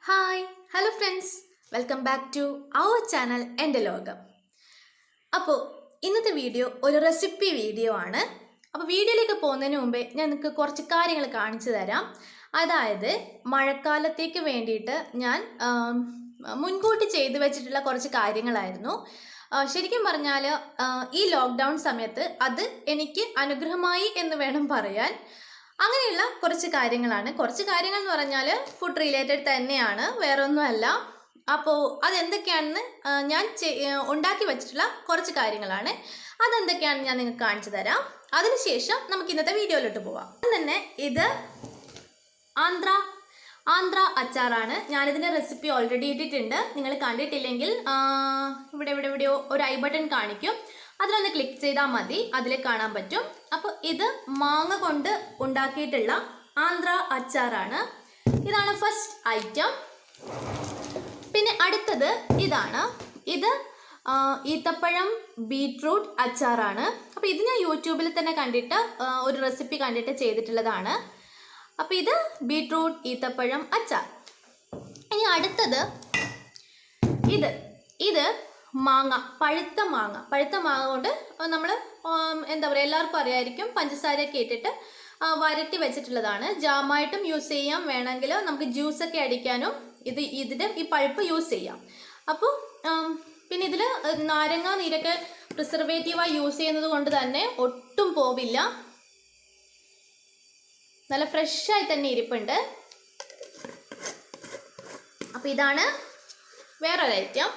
Hi hello friends, welcome back to our channel എൻ്റെ ലോകം. അപ്പോൾ ഇന്നത്തെ വീഡിയോ ഒരു റെസിപ്പി വീഡിയോ ആണ്. അപ്പോൾ വീഡിയോയിലേക്ക് പോകുന്നതിന് മുമ്പേ ഞാൻ നിങ്ങൾക്ക് കുറച്ച് കാര്യങ്ങൾ കാണിച്ചു തരാം. അതായത് മഴക്കാലത്തേക്ക് വേണ്ടിയിട്ട് ഞാൻ മുൻകൂട്ടി ചെയ്തു വെച്ചിട്ടുള്ള കുറച്ച് കാര്യങ്ങളായിരുന്നു. ശരിക്കും പറഞ്ഞാൽ ഈ ലോക്ക്ഡൗൺ സമയത്ത് അത് എനിക്ക് അനുഗ്രഹമായി എന്ന് വേണം പറയാൻ. അങ്ങനെയുള്ള കുറച്ച് കാര്യങ്ങളാണ്. കുറച്ച് കാര്യങ്ങൾ എന്ന് പറഞ്ഞാൽ ഫുഡ് റിലേറ്റഡ് തന്നെയാണ്, വേറെ ഒന്നുമല്ല. അപ്പോൾ അതെന്തൊക്കെയാണെന്ന് ഞാൻ ഉണ്ടാക്കി വെച്ചിട്ടുള്ള കുറച്ച് കാര്യങ്ങളാണ്. അതെന്തൊക്കെയാണെന്ന് ഞാൻ നിങ്ങൾക്ക് കാണിച്ചു തരാം. അതിനുശേഷം നമുക്ക് ഇന്നത്തെ വീഡിയോയിലോട്ട് പോവാം. തന്നെ ഇത് ആന്ധ്ര അച്ചാറാണ്. ഞാനിതിൻ്റെ റെസിപ്പി ഓൾറെഡി ഇട്ടിട്ടുണ്ട്. നിങ്ങൾ കണ്ടിട്ടില്ലെങ്കിൽ ഇവിടെയോ ഒരു ഐ ബട്ടൺ കാണിക്കും, അതിലൊന്ന് ക്ലിക്ക് ചെയ്താൽ മതി, അതിൽ കാണാൻ പറ്റും. അപ്പോൾ ഇത് മാങ്ങ കൊണ്ട് ഉണ്ടാക്കിയിട്ടുള്ള ആന്ധ്ര അച്ചാറാണ്. ഇതാണ് ഫസ്റ്റ് ഐറ്റം. പിന്നെ അടുത്തത് ഇതാണ്. ഇത് ഈത്തപ്പഴം ബീട്രൂട്ട് അച്ചാറാണ്. അപ്പോൾ ഇത് ഞാൻ യൂട്യൂബിൽ തന്നെ കണ്ടിട്ട് ഒരു റെസിപ്പി കണ്ടിട്ട് ചെയ്തിട്ടുള്ളതാണ്. അപ്പോൾ ഇത് ബീട്രൂട്ട് ഈത്തപ്പഴം അച്ചാർ. ഇനി അടുത്തത് ഇത് മാങ്ങ, പഴുത്ത മാങ്ങ കൊണ്ട് നമ്മൾ എന്താ പറയുക, എല്ലാവർക്കും അറിയായിരിക്കും, പഞ്ചസാരയൊക്കെ ഇട്ടിട്ട് വരട്ടി വെച്ചിട്ടുള്ളതാണ്. ജാമായിട്ടും യൂസ് ചെയ്യാം, വേണമെങ്കിൽ നമുക്ക് ജ്യൂസൊക്കെ അടിക്കാനും ഇതിൻ്റെ ഈ പഴുപ്പ് യൂസ് ചെയ്യാം. അപ്പോൾ പിന്നെ ഇതിൽ നാരങ്ങ നീരൊക്കെ പ്രിസർവേറ്റീവായി യൂസ് ചെയ്യുന്നത് കൊണ്ട് തന്നെ ഒട്ടും പോവില്ല, നല്ല ഫ്രഷായി തന്നെ ഇരിപ്പുണ്ട്. അപ്പോൾ ഇതാണ് വേറൊരു ഐറ്റം.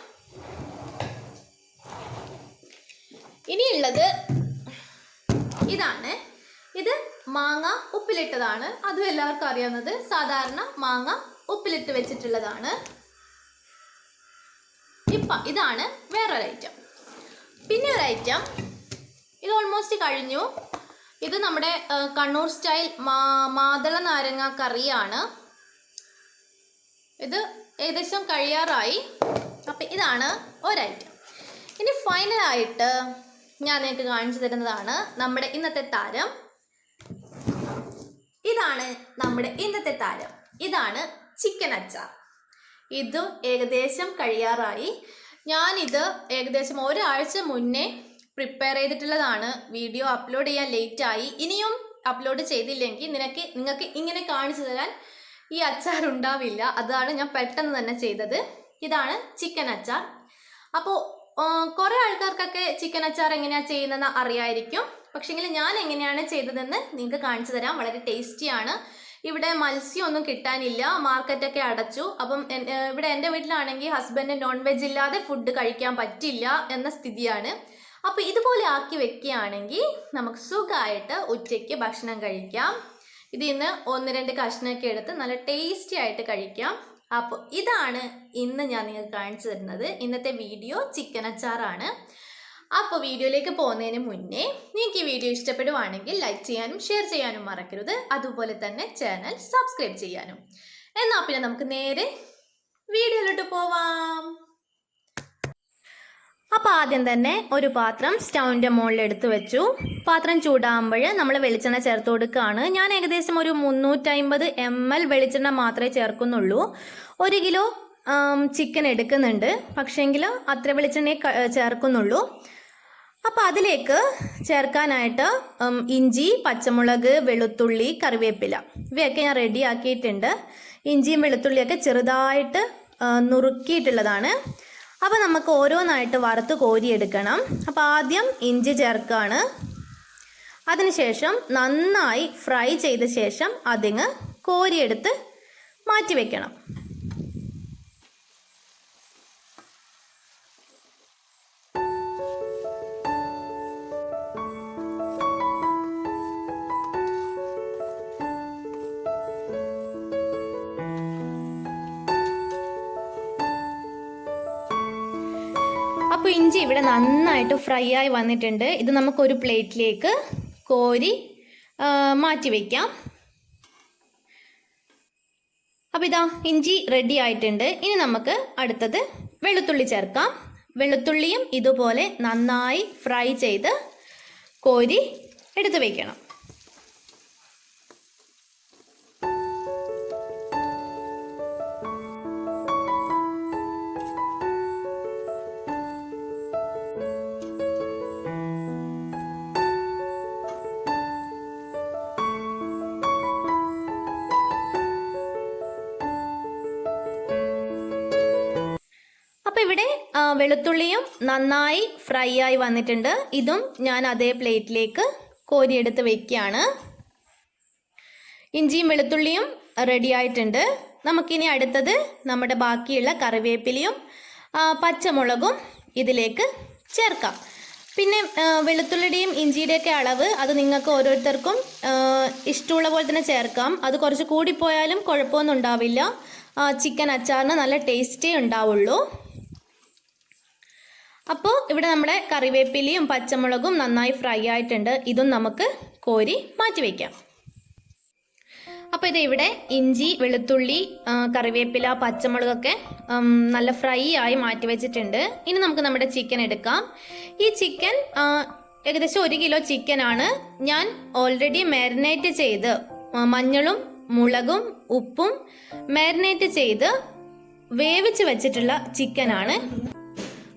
ഇനിയുള്ളത് ഇതാണ്. ഇത് മാങ്ങ ഉപ്പിലിട്ടതാണ്. അതും എല്ലാവർക്കും അറിയാവുന്നത്, സാധാരണ മാങ്ങ ഉപ്പിലിട്ട് വെച്ചിട്ടുള്ളതാണ്. ഇതാണ് വേറൊരു ഐറ്റം. പിന്നെ ഒരു ഐറ്റം, ഇത് ഓൾമോസ്റ്റ് കഴിഞ്ഞു. ഇത് നമ്മുടെ കണ്ണൂർ സ്റ്റൈൽ മാതള നാരങ്ങ കറിയാണ്. ഇത് ഏകദേശം കഴിയാറായി. അപ്പം ഇതാണ് ഒരൈറ്റം. ഇനി ഫൈനലായിട്ട് ഞാൻ നിങ്ങൾക്ക് കാണിച്ചു തരുന്നതാണ് നമ്മുടെ ഇന്നത്തെ താരം. ഇതാണ് നമ്മുടെ ഇന്നത്തെ താരം. ഇതാണ് ചിക്കൻ അച്ചാർ. ഇതും ഏകദേശം കഴിയാറായി. ഞാനിത് ഏകദേശം ഒരാഴ്ച മുന്നേ പ്രിപ്പയർ ചെയ്തിട്ടുള്ളതാണ്. വീഡിയോ അപ്ലോഡ് ചെയ്യാൻ ലേറ്റായി. ഇനിയും അപ്ലോഡ് ചെയ്തില്ലെങ്കിൽ നിങ്ങൾക്ക് ഇങ്ങനെ കാണിച്ചു തരാൻ ഈ അച്ചാർ ഉണ്ടാവില്ല. അതാണ് ഞാൻ പെട്ടെന്ന് തന്നെ ചെയ്തത്. ഇതാണ് ചിക്കൻ അച്ചാർ. അപ്പോൾ കുറേ ആൾക്കാർക്കൊക്കെ ചിക്കൻ അച്ചാർ എങ്ങനെയാണ് ചെയ്യുന്നതെന്ന് അറിയായിരിക്കും. പക്ഷേങ്കിൽ ഞാൻ എങ്ങനെയാണ് ചെയ്തതെന്ന് നിങ്ങൾക്ക് കാണിച്ചു തരാം. വളരെ ടേസ്റ്റിയാണ്. ഇവിടെ മത്സ്യമൊന്നും കിട്ടാനില്ല, മാർക്കറ്റൊക്കെ അടച്ചു. അപ്പം ഇവിടെ എൻ്റെ വീട്ടിലാണെങ്കിൽ ഹസ്ബൻഡ് നോൺ വെജ് ഇല്ലാതെ ഫുഡ് കഴിക്കാൻ പറ്റില്ല എന്ന സ്ഥിതിയാണ്. അപ്പോൾ ഇതുപോലെ ആക്കി വെക്കുകയാണെങ്കിൽ നമുക്ക് സുഖമായിട്ട് ഉച്ചയ്ക്ക് ഭക്ഷണം കഴിക്കാം. ഇതിൽ നിന്ന് 1-2 കഷ്ണമൊക്കെ എടുത്ത് നല്ല ടേസ്റ്റി ആയിട്ട് കഴിക്കാം. അപ്പോൾ ഇതാണ് ഇന്ന് ഞാൻ നിങ്ങൾക്ക് കാണിച്ചു തരുന്നത്. ഇന്നത്തെ വീഡിയോ ചിക്കൻ അച്ചാറാണ്. അപ്പോൾ വീഡിയോയിലേക്ക് പോകുന്നതിന് മുന്നേ നിങ്ങൾക്ക് ഈ വീഡിയോ ഇഷ്ടപ്പെടുവാണെങ്കിൽ ലൈക്ക് ചെയ്യാനും ഷെയർ ചെയ്യാനും മറക്കരുത്. അതുപോലെ തന്നെ ചാനൽ സബ്സ്ക്രൈബ് ചെയ്യാനും. എന്നാൽ പിന്നെ നമുക്ക് നേരെ വീഡിയോയിലോട്ട് പോവാം. അപ്പോൾ ആദ്യം തന്നെ ഒരു പാത്രം സ്റ്റൗവിൻ്റെ മുകളിൽ എടുത്ത് വെച്ചു. പാത്രം ചൂടാകുമ്പോൾ നമ്മൾ വെളിച്ചെണ്ണ ചേർത്ത് കൊടുക്കുകയാണ്. ഞാൻ ഏകദേശം ഒരു 350 ml വെളിച്ചെണ്ണ മാത്രമേ ചേർക്കുന്നുള്ളൂ. 1 കിലോ ചിക്കൻ എടുക്കുന്നുണ്ട്, പക്ഷേങ്കിൽ അത്ര വെളിച്ചെണ്ണയെ ചേർക്കുന്നുള്ളൂ. അപ്പോൾ അതിലേക്ക് ചേർക്കാനായിട്ട് ഇഞ്ചി, പച്ചമുളക്, വെളുത്തുള്ളി, കറിവേപ്പില ഇവയൊക്കെ ഞാൻ റെഡി ആക്കിയിട്ടുണ്ട്. ഇഞ്ചിയും വെളുത്തുള്ളിയൊക്കെ ചെറുതായിട്ട് നുറുക്കിയിട്ടുള്ളതാണ്. അപ്പോൾ നമുക്ക് ഓരോന്നായിട്ട് വറുത്ത് കോരിയെടുക്കണം. അപ്പോൾ ആദ്യം ഇഞ്ചി ചേർക്കുകയാണ്. അതിനുശേഷം നന്നായി ഫ്രൈ ചെയ്ത ശേഷം അതിങ്ങ് കോരിയെടുത്ത് മാറ്റി വയ്ക്കണം. അപ്പോൾ ഇഞ്ചി ഇവിടെ നന്നായിട്ട് ഫ്രൈ ആയി വന്നിട്ടുണ്ട്. ഇത് നമുക്കൊരു പ്ലേറ്റിലേക്ക് കോരി മാറ്റി വയ്ക്കാം. അപ്പോൾ ഇതാ ഇഞ്ചി റെഡി ആയിട്ടുണ്ട്. ഇനി നമുക്ക് അടുത്തത് വെളുത്തുള്ളി ചേർക്കാം. വെളുത്തുള്ളിയും ഇതുപോലെ നന്നായി ഫ്രൈ ചെയ്ത് കോരി എടുത്ത് വയ്ക്കണം. ഇവിടെ വെളുത്തുള്ളിയും നന്നായി ഫ്രൈ ആയി വന്നിട്ടുണ്ട്. ഇതും ഞാൻ അതേ പ്ലേറ്റിലേക്ക് കോരിയെടുത്ത് വെക്കുകയാണ്. ഇഞ്ചിയും വെളുത്തുള്ളിയും റെഡി ആയിട്ടുണ്ട്. നമുക്കിനി അടുത്തത് നമ്മുടെ ബാക്കിയുള്ള കറിവേപ്പിലയും പച്ചമുളകും ഇതിലേക്ക് ചേർക്കാം. പിന്നെ വെളുത്തുള്ളിയുടെയും ഇഞ്ചിയുടെയൊക്കെ അളവ് അത് നിങ്ങൾക്ക് ഓരോരുത്തർക്കും ഇഷ്ടമുള്ള പോലെ തന്നെ ചേർക്കാം. അത് കുറച്ച് കൂടിപ്പോയാലും കുഴപ്പമൊന്നും ഉണ്ടാവില്ല. ചിക്കൻ അച്ചാറിന് നല്ല ടേസ്റ്റേ ഉണ്ടാവുള്ളൂ. അപ്പോൾ ഇവിടെ നമ്മുടെ കറിവേപ്പിലയും പച്ചമുളകും നന്നായി ഫ്രൈ ആയിട്ടുണ്ട്. ഇതും നമുക്ക് കോരി മാറ്റി വയ്ക്കാം. അപ്പോൾ ഇത് ഇവിടെ ഇഞ്ചി, വെളുത്തുള്ളി, കറിവേപ്പില, പച്ചമുളകൊക്കെ നല്ല ഫ്രൈ ആയി മാറ്റി വെച്ചിട്ടുണ്ട്. ഇനി നമുക്ക് നമ്മുടെ ചിക്കൻ എടുക്കാം. ഈ ചിക്കൻ ഏകദേശം 1 കിലോ ചിക്കനാണ്. ഞാൻ ഓൾറെഡി മാരിനേറ്റ് ചെയ്ത് മഞ്ഞളും മുളകും ഉപ്പും മാരിനേറ്റ് ചെയ്ത് വേവിച്ച് വെച്ചിട്ടുള്ള ചിക്കനാണ്.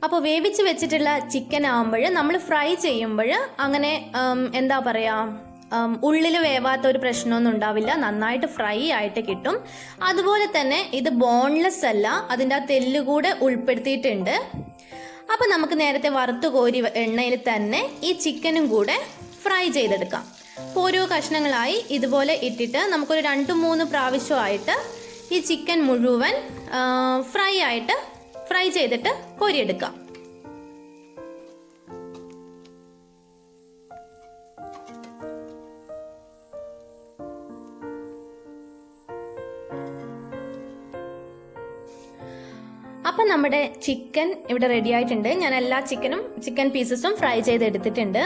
അപ്പോൾ വേവിച്ച് വെച്ചിട്ടുള്ള ചിക്കൻ ആകുമ്പോൾ നമ്മൾ ഫ്രൈ ചെയ്യുമ്പോൾ അങ്ങനെ എന്താ പറയുക, ഉള്ളിൽ വേവാത്ത ഒരു പ്രശ്നമൊന്നും ഉണ്ടാവില്ല. നന്നായിട്ട് ഫ്രൈ ആയിട്ട് കിട്ടും. അതുപോലെ തന്നെ ഇത് ബോൺലെസ് അല്ല, അതിൻ്റെ ആ തെല്ലുകൂടെ ഉൾപ്പെടുത്തിയിട്ടുണ്ട്. അപ്പം നമുക്ക് നേരത്തെ വറുത്ത് കോരി എണ്ണയിൽ തന്നെ ഈ ചിക്കനും കൂടെ ഫ്രൈ ചെയ്തെടുക്കാം. ഓരോ കഷ്ണങ്ങളായി ഇതുപോലെ ഇട്ടിട്ട് നമുക്കൊരു 2-3 പ്രാവശ്യമായിട്ട് ഈ ചിക്കൻ മുഴുവൻ ഫ്രൈ ചെയ്തിട്ട് കോരിയെടുക്കാം. അപ്പം നമ്മുടെ ചിക്കൻ ഇവിടെ റെഡി ആയിട്ടുണ്ട്. ഞാൻ എല്ലാ ചിക്കൻ പീസസും ഫ്രൈ ചെയ്തെടുത്തിട്ടുണ്ട്.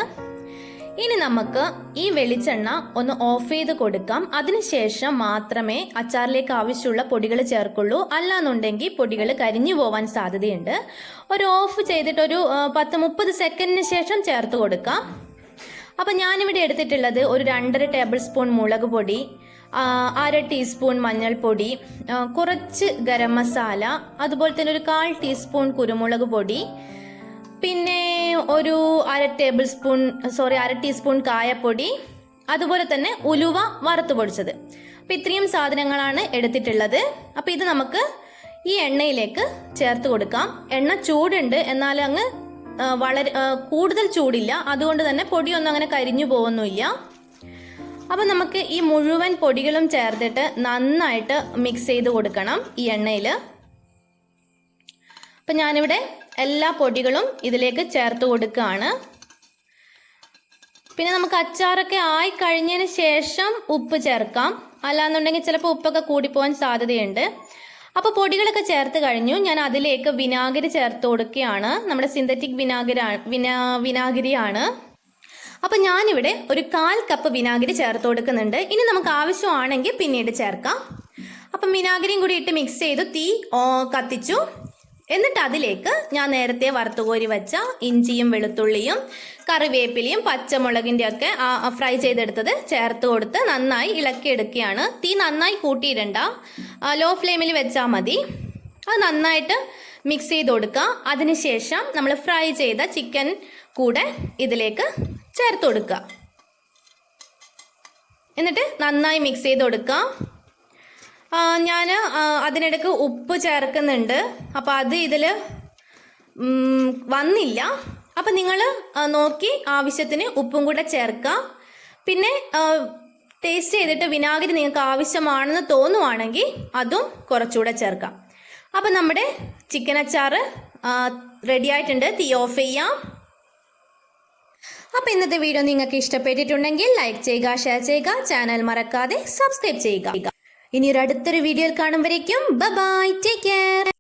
ഇനി നമുക്ക് ഈ വെളിച്ചെണ്ണ ഒന്ന് ഓഫ് ചെയ്ത് കൊടുക്കാം. അതിനുശേഷം മാത്രമേ അച്ചാറിലേക്ക് ആവശ്യമുള്ള പൊടികൾ ചേർക്കുള്ളൂ. അല്ലാന്നുണ്ടെങ്കിൽ പൊടികൾ കരിഞ്ഞു പോവാൻ സാധ്യതയുണ്ട്. ഒരു ഓഫ് ചെയ്തിട്ട് ഒരു 10-30 സെക്കൻഡിന് ശേഷം ചേർത്ത് കൊടുക്കാം. അപ്പം ഞാനിവിടെ എടുത്തിട്ടുള്ളത് ഒരു 2.5 ടേബിൾ സ്പൂൺ മുളക് പൊടി, 1/2 ടീസ്പൂൺ മഞ്ഞൾപ്പൊടി, കുറച്ച് ഗരം മസാല, അതുപോലെ തന്നെ ഒരു 1/4 ടീസ്പൂൺ കുരുമുളക് പൊടി, പിന്നെ ഒരു 1/2 ടീസ്പൂൺ കായപ്പൊടി, അതുപോലെ തന്നെ ഉലുവ വറുത്ത് പൊടിച്ചത്. അപ്പം ഇത്രയും സാധനങ്ങളാണ് എടുത്തിട്ടുള്ളത്. അപ്പം ഇത് നമുക്ക് ഈ എണ്ണയിലേക്ക് ചേർത്ത് കൊടുക്കാം. എണ്ണ ചൂടുണ്ട്, എന്നാൽ അങ്ങ് വളരെ കൂടുതൽ ചൂടില്ല. അതുകൊണ്ട് തന്നെ പൊടിയൊന്നും അങ്ങനെ കരിഞ്ഞു പോകുന്നില്ല. അപ്പം നമുക്ക് ഈ മുഴുവൻ പൊടികളും ചേർത്തിട്ട് നന്നായിട്ട് മിക്സ് ചെയ്ത് കൊടുക്കണം ഈ എണ്ണയിൽ. അപ്പം ഞാനിവിടെ എല്ലാ പൊടികളും ഇതിലേക്ക് ചേർത്ത് കൊടുക്കുകയാണ്. പിന്നെ നമുക്ക് അച്ചാറൊക്കെ ആയി കഴിഞ്ഞതിന് ശേഷം ഉപ്പ് ചേർക്കാം. അല്ലാന്നുണ്ടെങ്കിൽ ചിലപ്പോൾ ഉപ്പൊക്കെ കൂടിപ്പോകാൻ സാധ്യതയുണ്ട്. അപ്പോൾ പൊടികളൊക്കെ ചേർത്ത് കഴിഞ്ഞു. ഞാൻ അതിലേക്ക് വിനാഗിരി ചേർത്ത് കൊടുക്കുകയാണ്. നമ്മുടെ സിന്തറ്റിക് വിനാഗിരിയാണ്. അപ്പം ഞാനിവിടെ ഒരു 1/4 കപ്പ് വിനാഗിരി ചേർത്ത് കൊടുക്കുന്നുണ്ട്. ഇനി നമുക്ക് ആവശ്യമാണെങ്കിൽ പിന്നീട് ചേർക്കാം. അപ്പം വിനാഗിരിയും കൂടി ഇട്ട് മിക്സ് ചെയ്ത് തീ കത്തിച്ചു. എന്നിട്ട് അതിലേക്ക് ഞാൻ നേരത്തെ വറുത്തുകോരി വെച്ച ഇഞ്ചിയും വെളുത്തുള്ളിയും കറിവേപ്പിലയും പച്ചമുളകിൻ്റെ ഒക്കെ ഫ്രൈ ചെയ്തെടുത്തത് ചേർത്ത് കൊടുത്ത് നന്നായി ഇളക്കിയെടുക്കുകയാണ്. തീ നന്നായി കൂട്ടിയിടണ്ട, ലോ ഫ്ലെയിമിൽ വെച്ചാൽ മതി. അത് നന്നായിട്ട് മിക്സ് ചെയ്ത് കൊടുക്കുക. അതിനുശേഷം നമ്മൾ ഫ്രൈ ചെയ്ത ചിക്കൻ കൂടെ ഇതിലേക്ക് ചേർത്ത് കൊടുക്കുക. എന്നിട്ട് നന്നായി മിക്സ് ചെയ്ത് കൊടുക്കുക. ഞാൻ അതിനിടയ്ക്ക് ഉപ്പ് ചേർക്കുന്നുണ്ട്. അപ്പോൾ അത് ഇതിൽ വന്നില്ല. അപ്പം നിങ്ങൾ നോക്കി ആവശ്യത്തിന് ഉപ്പും കൂടെ ചേർക്കുക. പിന്നെ ടേസ്റ്റ് ചെയ്തിട്ട് വിനാഗിരി നിങ്ങൾക്ക് ആവശ്യമാണെന്ന് തോന്നുവാണെങ്കിൽ അതും കുറച്ചുകൂടെ ചേർക്കാം. അപ്പം നമ്മുടെ ചിക്കൻ അച്ചാർ റെഡി ആയിട്ടുണ്ട്. തീ ഓഫ് ചെയ്യാം. അപ്പോൾ ഇന്നത്തെ വീഡിയോ നിങ്ങൾക്ക് ഇഷ്ടപ്പെട്ടിട്ടുണ്ടെങ്കിൽ ലൈക്ക് ചെയ്യുക, ഷെയർ ചെയ്യുക, ചാനൽ മറക്കാതെ സബ്സ്ക്രൈബ് ചെയ്യുക. ഇനി ഒരു അടുത്തൊരു വീഡിയോയിൽ കാണുമ്പോഴേക്കും ബൈ, ടേക്ക് കെയർ.